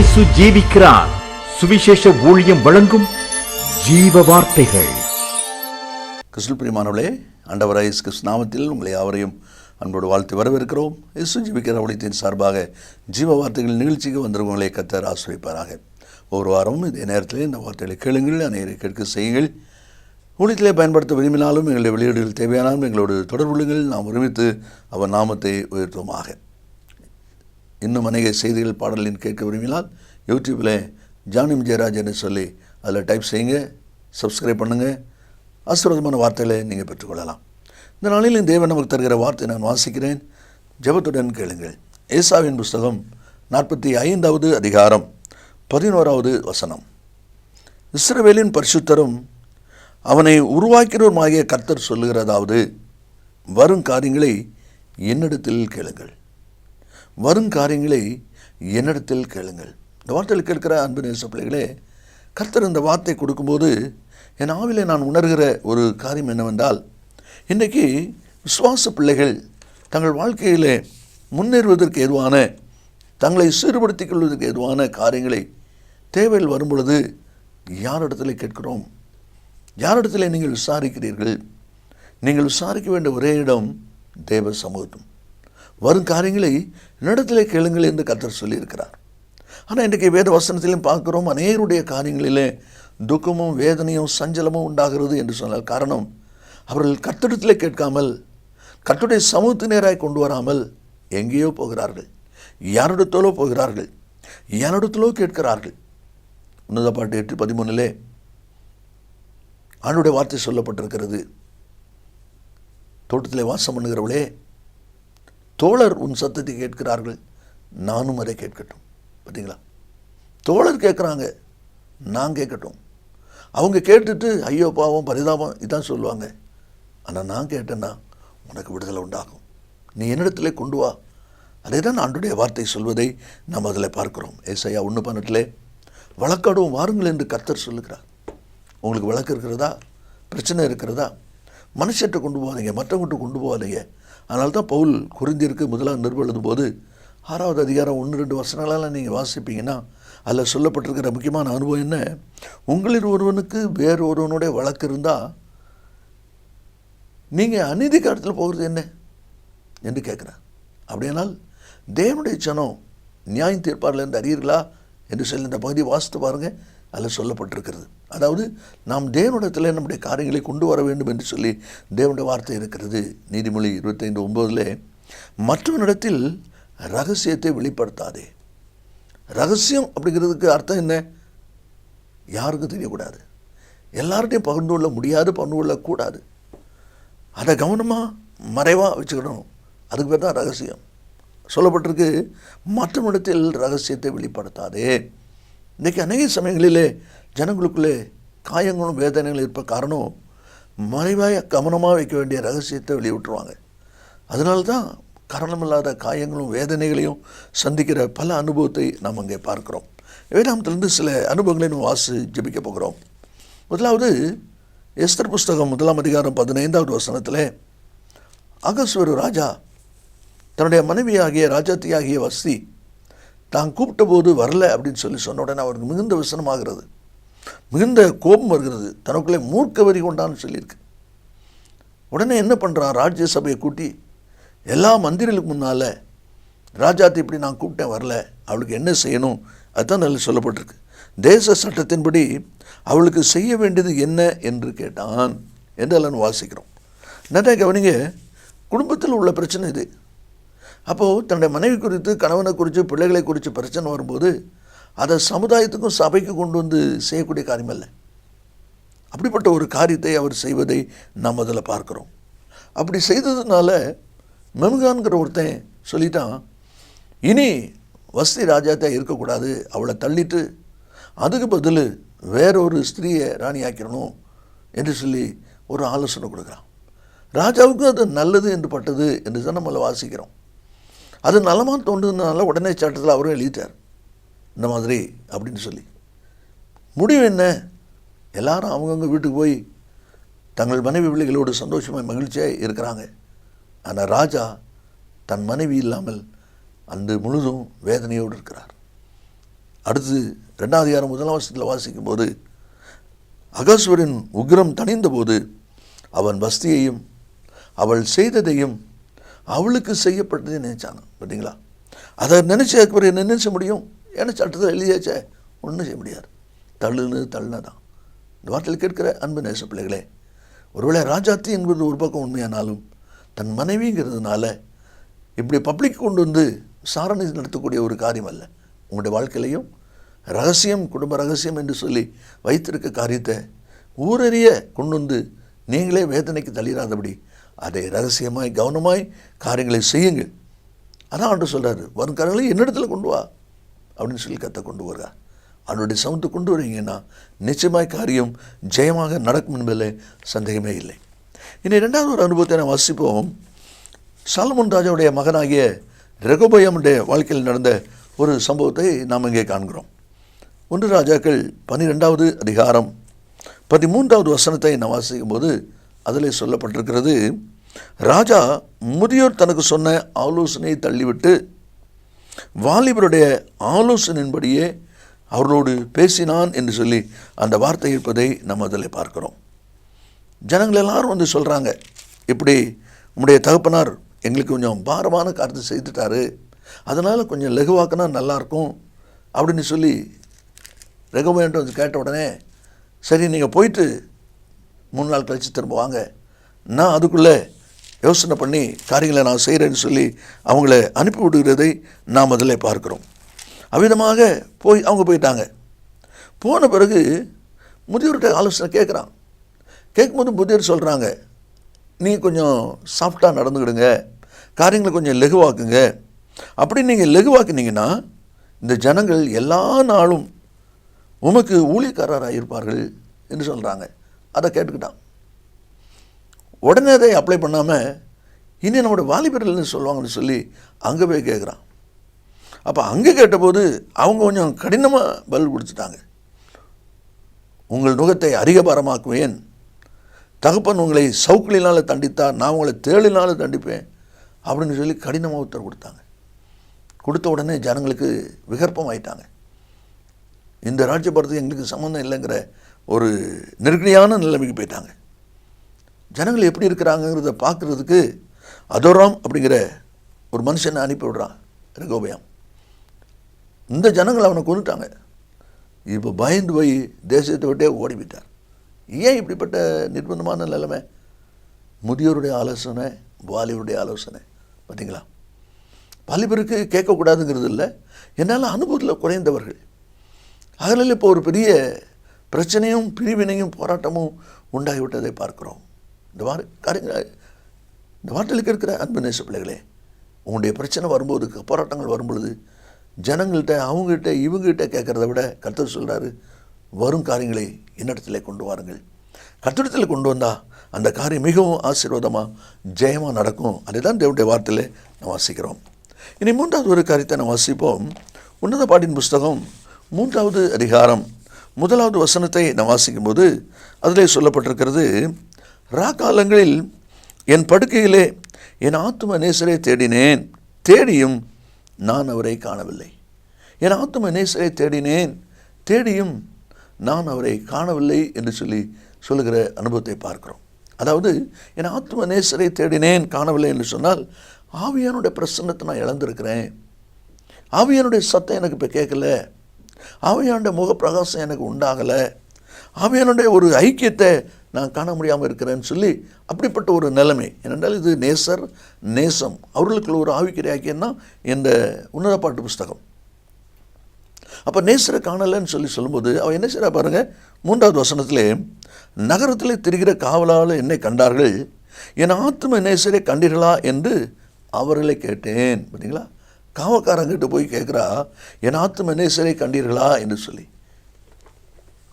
இயேசு ஜீவிக்கிறார். சுவிசேஷ ஊழியம் வழங்கும் ஜீவ வார்த்தைகள். கிறிஸ்து பிரியமானவர்களே, ஆண்டவராகிய இயேசு கிறிஸ்து நாமத்தில் உங்களை யாவரையும் அன்போடு வாழ்த்து வரவேற்கிறோம். இயேசு ஜீவிக்கிற ஊழியத்தின் சார்பாக ஜீவ வார்த்தைகள் நிகழ்ச்சிக்கு வந்திருக்கவங்களை கர்த்தர் ஆசீர்வதிப்பாராக. ஒரு வாரமும் இதே நேரத்தில் இந்த வார்த்தைகளை கேளுங்கள், அநேகரை கேட்க செய்யுங்கள். ஊழியத்திலே பயன்படுத்த விரும்பினாலும் எங்களுடைய வெளியீடுகள் தேவையானாலும் எங்களோடு தொடர்பு கொள்ளுங்கள். நாம் ஒருமித்து அவர் நாமத்தை உயர்த்துவோமாக. இன்னும் அநேக செய்திகள் பாடலின் கேட்க விரும்பினால் யூடியூப்பில் ஜானிம் ஜெயராஜ் என்று சொல்லி அதில் டைப் செய்யுங்க, சப்ஸ்கிரைப் பண்ணுங்கள். ஆசீர்வாதமான வார்த்தைகளை நீங்கள் பெற்றுக்கொள்ளலாம். இந்த நாளில் தேவன் நமக்கு தருகிற வார்த்தை நான் வாசிக்கிறேன், ஜெபத்துடன் கேளுங்கள். ஏசாவின் புஸ்தகம் 45வது அதிகாரம் 11வது வசனம். இஸ்ரவேலின் பரிசுத்தரும் அவனை உருவாக்கிறவருமாகிய கர்த்தர் சொல்லுகிறதாவது, வரும் காரியங்களை என்னிடத்தில் கேளுங்கள், வரும் காரியங்களை என்னிடத்தில் கேளுங்கள். இந்த வார்த்தையில் கேட்கிற அன்பு நேச பிள்ளைகளே, கர்த்தர் இந்த வார்த்தை கொடுக்கும்போது என் ஆவிலே நான் உணர்கிற ஒரு காரியம் என்னவென்றால், இன்றைக்கு விசுவாச பிள்ளைகள் தங்கள் வாழ்க்கையிலே முன்னேறுவதற்கு ஏதுவான, தங்களை சீர்படுத்திக் கொள்வதற்கு ஏதுவான காரியங்களை தேவையில் வரும் பொழுது யாரிடத்தில் கேட்கிறோம்? யாரிடத்தில் நீங்கள் விசாரிக்கிறீர்கள்? நீங்கள் விசாரிக்க வேண்டிய ஒரே இடம் தேவ சமூகம். வரும் காரியங்களை என்னிடத்திலே கேளுங்கள் என்று கர்த்தர் சொல்லியிருக்கிறார். ஆனால் இன்றைக்கு வேத வசனத்திலையும் பார்க்கிறோம், அநேகருடைய காரியங்களிலே துக்கமும் வேதனையும் சஞ்சலமும் உண்டாகிறது என்று சொன்னால் காரணம், அவர்கள் கர்த்தரிடத்திலே கேட்காமல், கர்த்தருடைய சமூகத்து நேராய் கொண்டு வராமல் எங்கேயோ போகிறார்கள், யாரிடத்திலோ போகிறார்கள், யாரிடத்திலோ கேட்கிறார்கள். உன்னத பாட்டு 8:13 ஆண்டுடைய வார்த்தை சொல்லப்பட்டிருக்கிறது, தோட்டத்திலே வாசம் பண்ணுகிறவளே, தோழர் உன் சத்தத்தை கேட்கிறார்கள், நானும் அதை கேட்கட்டும். பார்த்தீங்களா? தோழர் கேட்குறாங்க, நான் கேட்கட்டும். அவங்க கேட்டுட்டு ஐயோ பாவம் பரிதாபம் இதான் சொல்லுவாங்க. ஆனால் நான் கேட்டேன்னா உனக்கு விடுதலை உண்டாகும், நீ என்னிடத்திலே கொண்டு வா. அதே தான் ஆண்டுடைய வார்த்தை சொல்வதை நாம் அதில் பார்க்கிறோம். ஏசாயா 1:12 வழக்காடும் வாருங்கள் என்று கர்த்தர் சொல்லுகிறார். உங்களுக்கு வழக்கு இருக்கிறதா? பிரச்சனை இருக்கிறதா? மனுஷத்தை கொண்டு போகாதீங்க, மற்றவங்கிட்ட கொண்டு போகாதீங்க. அதனால தான் பவுல் கொரிந்தியருக்கு முதலாம் நிருபம் எழுதும் போது 6வது அதிகாரம் 1-2 வசனங்களெல்லாம் நீங்கள் வாசிப்பீங்கன்னா அதில் சொல்லப்பட்டிருக்கிற முக்கியமான அனுபவம் என்ன? உங்களில் ஒருவனுக்கு வேறு ஒருவனுடைய வழக்கு இருந்தால் நீங்கள் அநீதி காலத்தில் போகிறது என்ன என்று கேட்குறேன். அப்படியானால் தேவனுடைய ஜனம் நியாயம் தீர்ப்பார்கள் என்று அறியீர்களா என்று சொல்லி இந்த பகுதியை வாசித்து பாருங்கள். அதில் சொல்லப்பட்டிருக்கிறது. அதாவது நாம் தேவனிடத்தில் நம்முடைய காரியங்களை கொண்டு வர வேண்டும் என்று சொல்லி தேவனுடைய வார்த்தை இருக்கிறது. நீதிமொழி 25:9 மற்றவனிடத்தில் ரகசியத்தை வெளிப்படுத்தாதே. ரகசியம் அப்படிங்கிறதுக்கு அர்த்தம் என்ன? யாருக்கும் தெரியக்கூடாது, எல்லார்ட்டையும் பகிர்ந்து கொள்ள முடியாது, பகிர்ந்து கொள்ளக்கூடாது. அதை கவனமாக மறைவாக வச்சுக்கணும். அதுக்கு பேர் தான் ரகசியம். சொல்லப்பட்டிருக்கு, மற்றவனிடத்தில் ரகசியத்தை வெளிப்படுத்தாதே. இன்றைக்கி அநேக சமயங்களிலே ஜனங்களுக்குள்ளே காயங்களும் வேதனைகளும் இருப்ப காரணம், மறைவாக கவனமாக வைக்க வேண்டிய ரகசியத்தை வெளியிட்டுருவாங்க. அதனால தான் காரணமில்லாத காயங்களும் வேதனைகளையும் சந்திக்கிற பல அனுபவத்தை நாம் அங்கே பார்க்குறோம். வேதாமத்திலிருந்து சில அனுபவங்களை நம்ம வாசி ஜெபிக்க போகிறோம். முதலாவது எஸ்தர் புஸ்தகம் 1ஆம் அதிகாரம் 15வது வசனத்தில், அகஸ்வேரு ராஜா தன்னுடைய மனைவியாகிய ராஜாத்தியாகிய வஸ்தி தான் கூப்பிட்ட போது வரல அப்படின்னு சொல்லி சொன்ன உடனே அவருக்கு மிகுந்த விசனமாகிறது, மிகுந்த கோபம் வருகிறது, தனக்குள்ளே மூர்க்க வரி கொண்டான்னு சொல்லியிருக்கு. உடனே என்ன பண்ணுறான்? ராஜ்ய சபையை கூட்டி எல்லா மந்திரிகளுக்கு முன்னால், ராஜாத்தை இப்படி நான் கூப்பிட்டேன் வரல, அவளுக்கு என்ன செய்யணும் அதுதான் நல்ல சொல்லப்பட்டிருக்கு. தேச சட்டத்தின்படி அவளுக்கு செய்ய வேண்டியது என்ன என்று கேட்டான் என்று எல்லாம் வாசிக்கிறோம். நிறைய கவனிங்க, குடும்பத்தில் உள்ள பிரச்சனை இது. அப்போது தன்னுடைய மனைவி குறித்து, கணவனை குறித்து, பிள்ளைகளை குறித்து பிரச்சனை வரும்போது அதை சமுதாயத்துக்கும் சபைக்கு கொண்டு வந்து செய்யக்கூடிய காரியம் அல்ல. அப்படிப்பட்ட ஒரு காரியத்தை அவர் செய்வதை நாம் அதில் பார்க்குறோம். அப்படி செய்ததுனால மெமுகான்கிற ஒருத்தன் சொல்லிட்டான், இனி வஸ்தி ராஜாத்தான் இருக்கக்கூடாது, அவளை தள்ளிட்டு அதுக்கு பதில் வேறொரு ஸ்திரீயை ராணியாக்கிடணும் என்று சொல்லி ஒரு ஆலோசனை கொடுக்குறான். ராஜாவுக்கும் அது நல்லது என்று பட்டது என்று தான் நம்மளை வாசிக்கிறோம். அது நலமாக தோன்றதுனால உடனே சட்டத்தில் அவரும் எழுதிட்டார் இந்த மாதிரி அப்படின்னு சொல்லி. முடிவு என்ன? எல்லாரும் அவங்கவுங்க வீட்டுக்கு போய் தங்கள் மனைவி பிள்ளைகளோடு சந்தோஷமாக மகிழ்ச்சியாக இருக்கிறாங்க. ஆனால் ராஜா தன் மனைவி இல்லாமல் அன்று முழுதும் வேதனையோடு இருக்கிறார். அடுத்து 2ஆம் அதிகாரம் 1ஆம் வசனத்தில் வாசிக்கும் போது, அகாசுவரின் உக்கிரம் தணிந்த போது அவன் வஸ்தியையும் அவள் செய்ததையும் அவளுக்கு செய்யப்பட்டதை நினைச்சாங்க. பார்த்தீங்களா? அதை நினைச்ச பிறகு என்ன நினைச்ச முடியும்? ஏன்னா சட்டத்தில் எழுதியாச்சே, ஒன்றும் செய்ய முடியாது. தள்ளுனதான். இந்த வார்த்தையில் கேட்கிற அன்பு நேச பிள்ளைகளே, ஒருவேளை ராஜாத்தி என்பது ஒரு பக்கம் உண்மையானாலும் தன் மனைவிங்கிறதுனால இப்படி பப்ளிக் கொண்டு வந்து சாரணை நடத்தக்கூடிய ஒரு காரியம் அல்ல. உங்களுடைய வாழ்க்கையிலையும் ரகசியம், குடும்ப ரகசியம் என்று சொல்லி வைத்திருக்க காரியத்தை ஊரறிய கொண்டு வந்து நீங்களே வேதனைக்கு தள்ளிடாதபடி அதை ரகசியமாய் கவனமாய் காரியங்களை செய்யுங்கள். அதான் ஆண்டவர் சொல்கிறாரு, வரும் காரியங்களை என்னிடத்தில் கொண்டு வா அப்படின்னு சொல்லி கத்த கொண்டு வருகிறார். அவனுடைய சவுண்டு கொண்டு வரீங்கன்னா நிச்சயமாய் காரியம் ஜெயமாக நடக்கும் என்பதில் சந்தேகமே இல்லை. இனி 2வது ஒரு அனுபவத்தை நான் வாசிப்போம். சாலமோன் ராஜாவுடைய மகனாகிய ரெகொபெயாமுடைய வாழ்க்கையில் நடந்த ஒரு சம்பவத்தை நாம் இங்கே காண்கிறோம். 1 ராஜாக்கள் 12வது அதிகாரம் 13வது வசனத்தை நான் வாசிக்கும் போது அதில் சொல்லப்பட்டிருக்கிறது, ராஜா முதியோர் தனக்கு சொன்ன ஆலோசனையை தள்ளிவிட்டு வாலிபருடைய ஆலோசனையின்படியே அவர்களோடு பேசினான் என்று சொல்லி அந்த வார்த்தை இருப்பதை நம்ம அதில் பார்க்கிறோம். ஜனங்கள் எல்லாரும் வந்து சொல்கிறாங்க, இப்படி உம்முடைய தகப்பனார் எங்களுக்கு கொஞ்சம் பாரமான காரியத்தை செய்துட்டாரு, அதனால் கொஞ்சம் லகுவாக்கினா நல்லாயிருக்கும் அப்படின்னு சொல்லி ரெகொபெயாம்ட்ட வந்து கேட்ட உடனே, சரி நீங்கள் போயிட்டு 3 நாள் கழித்து திரும்ப வாங்க, நான் அதுக்குள்ளே யோசனை பண்ணி காரியங்களை நான் செய்கிறேன்னு சொல்லி அவங்கள அனுப்பி விடுகிறதை நாம் அதில் பார்க்குறோம். அவ்விதமாக அவங்க போயிட்டாங்க. போன பிறகு முதியோர்கிட்ட ஆலோசனை கேட்குறான். கேட்கும்போது முதியோர் சொல்கிறாங்க, நீங்கள் கொஞ்சம் சாஃப்டாக நடந்துக்கிடுங்க, காரியங்களை கொஞ்சம் லெகுவாக்குங்க. அப்படி நீங்கள் லெகுவாக்குனீங்கன்னா இந்த ஜனங்கள் எல்லா நாளும் உமக்கு ஊழியக்காரராக இருப்பார்கள் என்று சொல்கிறாங்க. அதை கேட்டுக்கிட்டான். உடனே அதை அப்ளை பண்ணாமல் இனி நம்மளோட வாலிபர்கள் சொல்லுவாங்கன்னு சொல்லி அங்கே போய் கேட்குறான். அப்போ அங்கே கேட்டபோது அவங்க கொஞ்சம் கடினமாக பதில் கொடுத்துட்டாங்க. உங்கள் நுகத்தை அதிகபாரமாக்குவேன், தகப்பன் உங்களை சவுக்களினால் தண்டித்தார், நான் உங்களை தேளினால் தண்டிப்பேன் அப்படின்னு சொல்லி கடினமாக உத்தரவு கொடுத்தாங்க. கொடுத்த உடனே ஜனங்களுக்கு விகற்பம் ஆயிட்டாங்க. இந்த ராஜ்யபாரத்துக்கு எங்களுக்கு சம்மந்தம் இல்லைங்கிற ஒரு நெருக்கடியான நிலைமைக்கு போயிட்டாங்க. ஜனங்கள் எப்படி இருக்கிறாங்கிறத பார்க்குறதுக்கு அதோராம் அப்படிங்கிற ஒரு மனுஷனை அனுப்பி விடுறான் ரெகொபெயாம். இந்த ஜனங்கள் அவனை கொண்டுட்டாங்க. இப்போ பயந்து போய் தேசத்தை விட்டே ஓடி போயிட்டார். ஏன் இப்படிப்பட்ட நிர்பந்தமான நிலைமை? முதியோருடைய ஆலோசனை, வாலிபருடைய ஆலோசனை. பார்த்தீங்களா? வாலிபருக்கு கேட்கக்கூடாதுங்கிறது இல்லை, என்னால் அனுபவத்தில் குறைந்தவர்கள். அதனால் இப்போ ஒரு பெரிய பிரச்சனையும் பிரிவினையும் போராட்டமும் உண்டாகிவிட்டதை பார்க்குறோம். இந்த வார்த்தைகளுக்கு இருக்கிற அன்பு நேச பிள்ளைகளே, உங்களுடைய பிரச்சனை வரும்போது, போராட்டங்கள் வரும்பொழுது ஜனங்கள்கிட்ட அவங்ககிட்ட இவங்ககிட்ட கேட்குறத விட கர்த்தர் சொல்கிறாரு, வரும் காரியங்களை என்னிடத்தில் கொண்டு வாருங்கள். கர்த்தரிடத்தில் கொண்டு வந்தால் அந்த காரியம் மிகவும் ஆசீர்வாதமாக ஜெயமாக நடக்கும். அதுதான் தேவனுடைய வார்த்தையில் நாம் வாசிக்கிறோம். இனி 3வது ஒரு காரியத்தை நாம் வாசிப்போம். உன்னத பாட்டின் புஸ்தகம் 3வது அதிகாரம் 1வது வசனத்தை நாம் வாசிக்கும்போது அதிலே சொல்லப்பட்டிருக்கிறது, ராக்காலங்களில் என் படுக்கையிலே என் ஆத்தும நேசரை தேடினேன், தேடியும் நான் அவரை காணவில்லை. என் ஆத்தும நேசரை தேடினேன், தேடியும் நான் அவரை காணவில்லை என்று சொல்லுகிற அனுபவத்தை பார்க்கிறோம். அதாவது என் ஆத்தும நேசரை தேடினேன், காணவில்லை என்று சொன்னால் ஆவியானுடைய பிரசன்னத்தை நான் இழந்திருக்கிறேன். ஆவியானுடைய சத்தம் எனக்கு இப்போ கேட்கல, ஆவியானுடைய முகப்பிரகாசம் எனக்கு உண்டாகலை, ஆவியானுடைய ஒரு ஐக்கியத்தை நான் காண முடியாமல் இருக்கிறேன்னு சொல்லி அப்படிப்பட்ட ஒரு நிலைமை. ஏனென்றால் இது நேசர் நேசம் அவர்களுக்குள்ள ஒரு ஆவிக்கிற ஐக்கியம் தான் இந்த உன்னத பாட்டு புஸ்தகம். அப்போ நேசரை காணலைன்னு சொல்லும்போது அவன் என்ன செய்யறா பாருங்கள். 3வது வசனத்திலே, நகரத்திலே திரிகிற காவலால் என்னை கண்டார்கள், என் ஆத்தும நேசரை கண்டீர்களா என்று அவர்களை கேட்டேன். பார்த்தீங்களா? காவக்காரங்கிட்ட போய் கேட்குறா, என் ஆத்தும நேசரை கண்டீர்களா என்று சொல்லி.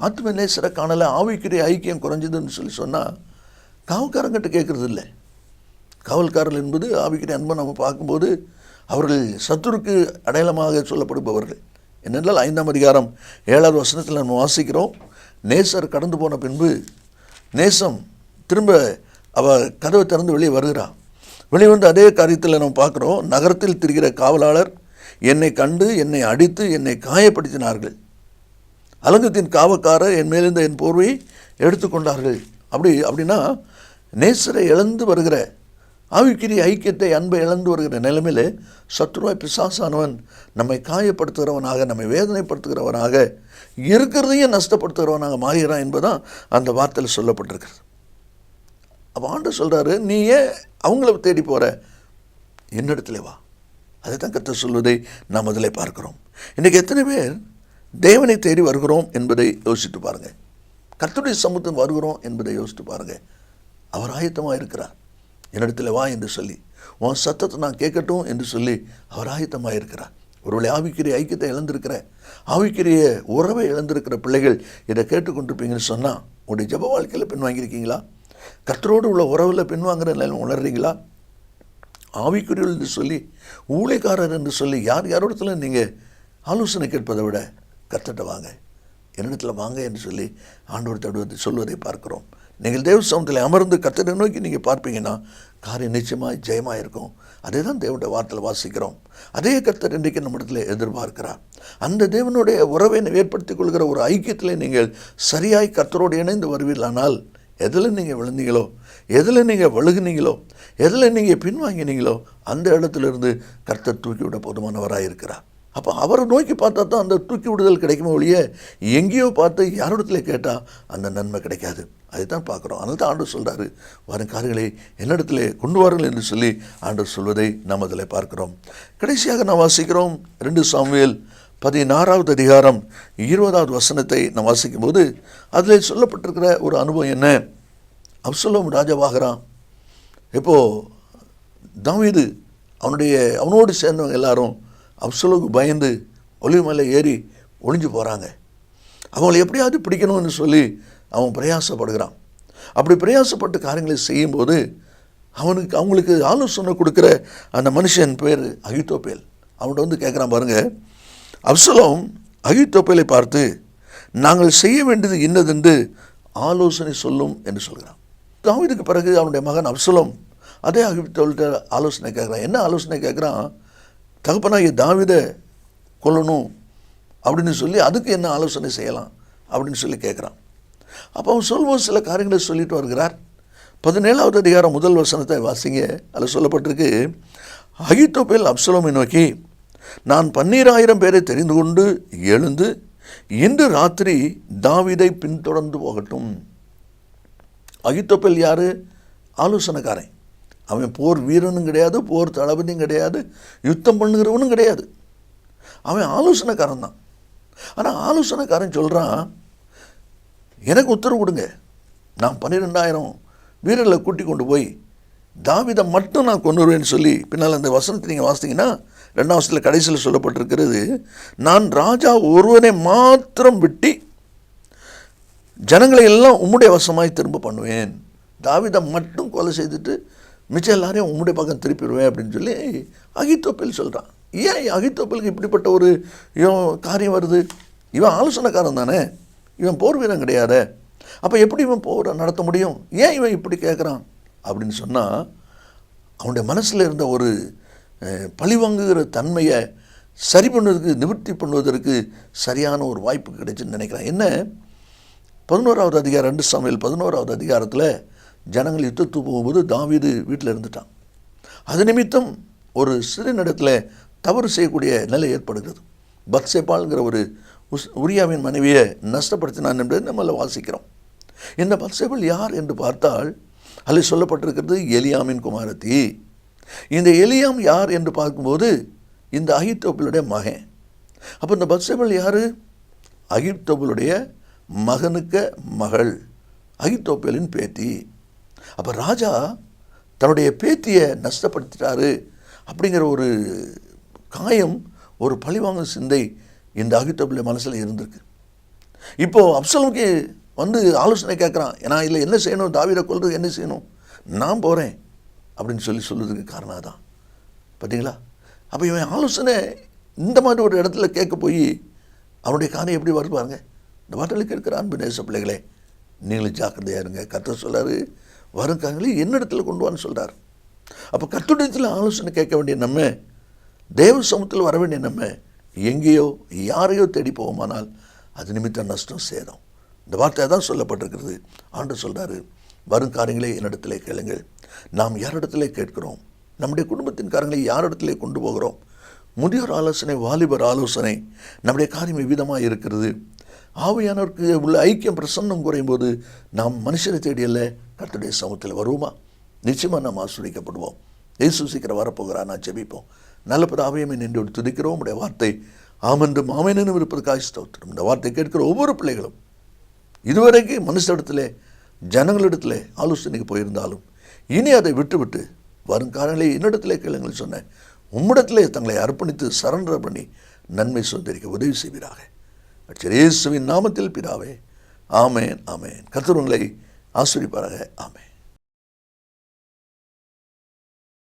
ஆத்தும நேசரை காணலை, ஆவிக்குரிய ஐக்கியம் குறைஞ்சதுன்னு சொன்னால் காவல்காரங்கிட்ட கேட்குறது இல்லை. காவல்காரர்கள் என்பது ஆவிக்குரிய அன்பை நம்ம பார்க்கும்போது அவர்கள் சத்துருக்கு அடையாளமாக சொல்லப்படுபவர்கள். என்னென்றால் 5ஆம் அதிகாரம் 7வது வசனத்தில் நம்ம வாசிக்கிறோம், நேசர் கடந்து போன பின்பு நேசம் திரும்ப அவள் கதவை திறந்து வெளியே வருகிறாள். வெளியே வந்து அதே காரியத்தில் நம்ம பார்க்குறோம், நகரத்தில் திரிகிற காவலாளர் என்னை கண்டு என்னை அடித்து என்னை காயப்படுத்தினார்கள். அலங்கத்தின் காவக்காரர் என் மேலிருந்த என் போர்வையை எடுத்துக்கொண்டார்கள். அப்படின்னா நேசரை இழந்து வருகிற, ஆவிக்குரிய ஐக்கியத்தை, அன்பை இழந்து வருகிற நிலைமையில் சத்துருவாய் பிசாசானவன் நம்மை காயப்படுத்துகிறவனாக, நம்மை வேதனைப்படுத்துகிறவனாக, இருக்கிறதையும் நஷ்டப்படுத்துகிறவனாக மாறுகிறான் என்பதுதான் அந்த வார்த்தையில் சொல்லப்பட்டிருக்கிறது. அப்போ ஆண்டவர் சொல்கிறாரு, நீ ஏன் அவங்கள தேடி போகிற, என்னிடத்துல வா. அதை தான் கர்த்தர் சொல்வதை நாம் அதில் பார்க்கிறோம். இன்றைக்கி எத்தனை பேர் தேவனை தேடி வருகிறோம் என்பதை யோசித்து பாருங்கள். கர்த்தருடைய சமூகத்தில் வருகிறோம் என்பதை யோசித்து பாருங்கள். அவர் ஆயத்தமாக இருக்கிறார். என்னிடத்தில் வா என்று சொல்லி, உன் சத்தத்தை நான் கேட்கட்டும் என்று சொல்லி அவர் ஆயத்தமாக இருக்கிறார். ஒருவேளை ஆவிக்குரிய ஐக்கியத்தை இழந்திருக்கிற, ஆவிக்குரிய உறவை இழந்திருக்கிற பிள்ளைகள் இதை கேட்டுக்கொண்டிருப்பீங்கன்னு சொன்னால், உங்களுடைய ஜெப வாழ்க்கையில் பின்வாங்கியிருக்கீங்களா? கர்த்தரோடு உள்ள உறவில் பின்வாங்கிற நிலைமை உணர்றீங்களா? ஆவிக்குரியல் என்று சொல்லி, ஊழியக்காரர் என்று சொல்லி யாரோடத்துல நீங்கள் ஆலோசனை கேட்பதை விட கர்த்தர்ட்ட வாங்க, என்னிடத்தில் வாங்க என்று சொல்லி ஆண்டவர் தடுவதை சொல்வதை பார்க்கிறோம். நீங்கள் தேவ சமூகத்தில் அமர்ந்து கர்த்தரை நோக்கி நீங்கள் பார்ப்பீங்கன்னா காரியம் நிச்சயமாக ஜெயமாக இருக்கும். அதே தான் தேவனுடைய வார்த்தையில் வாசிக்கிறோம். அதே கர்த்தர் இன்றைக்கு நம்மிடத்தில் எதிர்பார்க்கிறார். அந்த தேவனுடைய உறவை ஏற்படுத்திக் கொள்கிற ஒரு ஐக்கியத்தில் நீங்கள் சரியாய் கர்த்தரோடு இணைந்து வருவீர்களானால், எதில் நீங்கள் விழுந்தீங்களோ, எதில் நீங்கள் வழுகுனீங்களோ, எதில் நீங்கள் பின்வாங்கினீங்களோ அந்த இடத்துலேருந்து கர்த்தர் தூக்கி விட போதுமானவராக இருக்கிறார். அப்போ அவரை நோக்கி பார்த்தா தான் அந்த தூக்கி விடுதல் கிடைக்குமோ ஒழிய எங்கேயோ பார்த்து யாரிடத்துல கேட்டால் அந்த நன்மை கிடைக்காது. அதை தான் பார்க்குறோம். அதனால தான் ஆண்டவர் சொல்கிறாரு, வரும் காரியங்களை என்னிடத்துல கொண்டு வாருங்கள் என்று சொல்லி ஆண்டவர் சொல்வதை நாம் அதில் பார்க்கிறோம். கடைசியாக நாம் வாசிக்கிறோம் 2 சாமுவேல் 16வது அதிகாரம் 20வது வசனத்தை நாம் வாசிக்கும் போது அதில் சொல்லப்பட்டிருக்கிற ஒரு அனுபவம் என்ன? அப்சலோம் ராஜாவாகிறான். இப்போது தாவீது அவனோடு சேர்ந்தவங்க எல்லாரும் அப்சலோமுக்கு பயந்து ஒலிவ மலை ஏறி ஒளிஞ்சு போகிறாங்க. அவங்களை எப்படியாவது பிடிக்கணும்னு சொல்லி அவன் பிரயாசப்படுகிறான். அப்படி பிரயாசப்பட்டு காரியங்களை செய்யும்போது அவங்களுக்கு ஆலோசனை கொடுக்குற அந்த மனுஷன் பேர் அகித்தோப்பேல். அவன்கிட்ட வந்து கேட்குறான் பாருங்கள், அப்சலோம் அகித்தோப்பேலை பார்த்து நாங்கள் செய்ய வேண்டியது இன்னதென்று ஆலோசனை சொல்லும் என்று சொல்கிறான். தாவீதுக்கு பிறகு அவனுடைய மகன் அப்சலோம் அதே அகித்தோப்பேல்கிட்ட ஆலோசனை கேட்குறான். என்ன ஆலோசனை கேட்குறான்? தகப்பனாகிய தாவீதை கொல்லணும் அப்படின்னு சொல்லி அதுக்கு என்ன ஆலோசனை செய்யலாம் அப்படின்னு சொல்லி கேட்குறான். அப்போ அவன் சொல்லும்போது சில காரியங்களை சொல்லிட்டு வருகிறார். 17வது அதிகாரம் 1 வசனத்தை வாசிங்க. அதில் சொல்லப்பட்டிருக்கு, அகித்தோப்பேல் அப்சலோமை நோக்கி, நான் 12,000 பேரை தெரிந்து கொண்டு எழுந்து இன்று ராத்திரி தாவீதை பின்தொடர்ந்து போகட்டும். அகித்தோப்பேல் யார்? ஆலோசனைக்காரன். அவன் போர் வீரனும் கிடையாது, போர் தளபதியும் கிடையாது, யுத்தம் பண்ணுகிறவனும் கிடையாது. அவன் ஆலோசனைக்காரன் தான். ஆனால் ஆலோசனைக்காரன் சொல்கிறான், எனக்கு உத்தரவு கொடுங்க, நான் 12,000 வீரர்களை கூட்டி கொண்டு போய் தாவீதை மட்டும் நான் கொண்டு வருவேன்னு சொல்லி, பின்னால் அந்த வசனத்தை நீங்கள் வாசித்தீங்கன்னா 2ஆம் வசனத்தில் கடைசியில் சொல்லப்பட்டிருக்கிறது, நான் ராஜா ஒருவனை மாத்திரம் விட்டு ஜனங்களை எல்லாம் உம்முடைய வசமாய் திரும்ப பண்ணுவேன். தாவீதை மட்டும் கொலை செய்துட்டு மிச்சம் எல்லாரையும் உம்முடைய பக்கம் திருப்பிடுவேன் அப்படின்னு சொல்லி அகித்தோப்பேல் சொல்கிறான். ஏன் அகித்தோப்பேலுக்கு இப்படிப்பட்ட ஒரு காரியம் வருது? இவன் ஆலோசனைக்காரன் தானே, இவன் போர் வீரன் கிடையாது. அப்போ எப்படி இவன் போரை நடத்த முடியும்? ஏன் இவன் இப்படி கேட்குறான் அப்படின்னு சொன்னால், அவனுடைய மனசில் இருந்த ஒரு பழிவாங்குகிற தன்மையை சரி பண்ணுவதற்கு, நிவர்த்தி பண்ணுவதற்கு சரியான ஒரு வாய்ப்பு கிடைச்சுன்னு நினைக்கிறான். என்ன? 11வது அதிகாரம் 2 சாமுவேல் 11வது அதிகாரத்தில் ஜனங்கள் யுத்தத்துக்கு போகும்போது தாவீது வீட்டில் இருந்துட்டான். அது நிமித்தம் ஒரு சிறு இடத்துல தவறு செய்யக்கூடிய நிலை ஏற்படுகிறது. பத்சேபாள்ங்கிற ஒரு உரியாவின் மனைவியை நஷ்டப்படுத்தினான் என்பதை நம்மள வாசிக்கிறோம். இந்த பத்சேபாள் யார் என்று பார்த்தால் அதில் சொல்லப்பட்டிருக்கிறது எலியாமின் குமாரத்தி. இந்த எலியாம் யார் என்று பார்க்கும்போது இந்த அகித்தோப்பேலுடைய மகன். அப்போ இந்த பத்சேபாள் யார்? அகித்தோப்பேலுடைய மகனுக்கு மகள், அகித்தோப்பேலின் பேத்தி. அப்போ ராஜா தன்னுடைய பேத்தியை நஷ்டப்படுத்திட்டாரு அப்படிங்கிற ஒரு காயம், ஒரு பழிவாங்கும் சிந்தை இந்த அகித்தோப்பேல் மனசில் இருந்திருக்கு. இப்போது அப்சலோமுக்கு வந்து ஆலோசனை கேட்குறான். ஏன்னா இல்லை என்ன செய்யணும், தாவீதை கொல்றது என்ன செய்யணும், நான் போகிறேன் அப்படின்னு சொல்லுறதுக்கு காரணம் தான். பார்த்தீங்களா? அப்போ இவன் ஆலோசனை இந்த மாதிரி ஒரு இடத்துல கேட்க போய் அவனுடைய காரியம் எப்படி வருது பாருங்க. இந்த வார்த்தைகளுக்கு இருக்கிற அன்பு நேச பிள்ளைகளே, நீங்களும் ஜாக்கிரதையாக இருங்க. கர்த்தர் சொல்கிறாரு, வரும் காரியங்களை என்னிடத்துல கொண்டு வான்னு சொல்கிறார். அப்போ கர்த்தரிடத்தில் ஆலோசனை கேட்க வேண்டிய நம்ம தேவ சமூகத்தில் வர வேண்டிய நம்ம எங்கேயோ யாரையோ தேடி போவோமானால் அது நிமித்தம் நஷ்டம் சேரும். இந்த வார்த்தை தான் சொல்லப்பட்டிருக்கிறது. ஆண்டவர் சொல்கிறாரு, வரும் காரியங்களே என்னிடத்திலே கேளுங்கள். நாம் யாரிடத்திலே கேட்கிறோம்? நம்முடைய குடும்பத்தின் காரியங்களை யாரிடத்திலே கொண்டு போகிறோம்? முதியோர் ஆலோசனை, வாலிபர் ஆலோசனை, நம்முடைய காரியம் எவ்விதமாக இருக்கிறது? ஆவியானவருக்கு உள்ள ஐக்கியம், பிரசன்னம் குறையும் போது நாம் மனுஷனை தேடியல்ல கர்த்தருடைய சமூகத்தில் வருவோமா? நிச்சயமாக நாம் ஆசீர்வதிக்கப்படுவோம். இயேசு சீக்கிரம் வரப்போகிறார். நான் ஜெபிப்போம். நல்ல பிதாவே, நின்று துதிக்கிறோம். உடைய வார்த்தை ஆமென்றும் ஆமெனும் இருப்பதற்காக ஸ்தோத்திரம். இந்த வார்த்தை கேட்கிற ஒவ்வொரு பிள்ளைகளும் இதுவரைக்கும் மனுஷனிடத்திலே, ஜனங்களிடத்திலே ஆலோசனைக்கு போயிருந்தாலும் இனி அதை விட்டுவிட்டு வருங்காலங்களே என்னிடத்திலே கேளுங்கள் சொன்ன உம்மிடத்திலே தங்களை அர்ப்பணித்து சரண்டர் பண்ணி நன்மை சுதந்திரிக்க உதவி செய்வீராக. இயேசுவின் நாமத்தில் பிதாவே, ஆமேன் ஆமேன். கர்த்தர் உங்களை ஆசீர்வதிப்பாராக. ஆமேன்.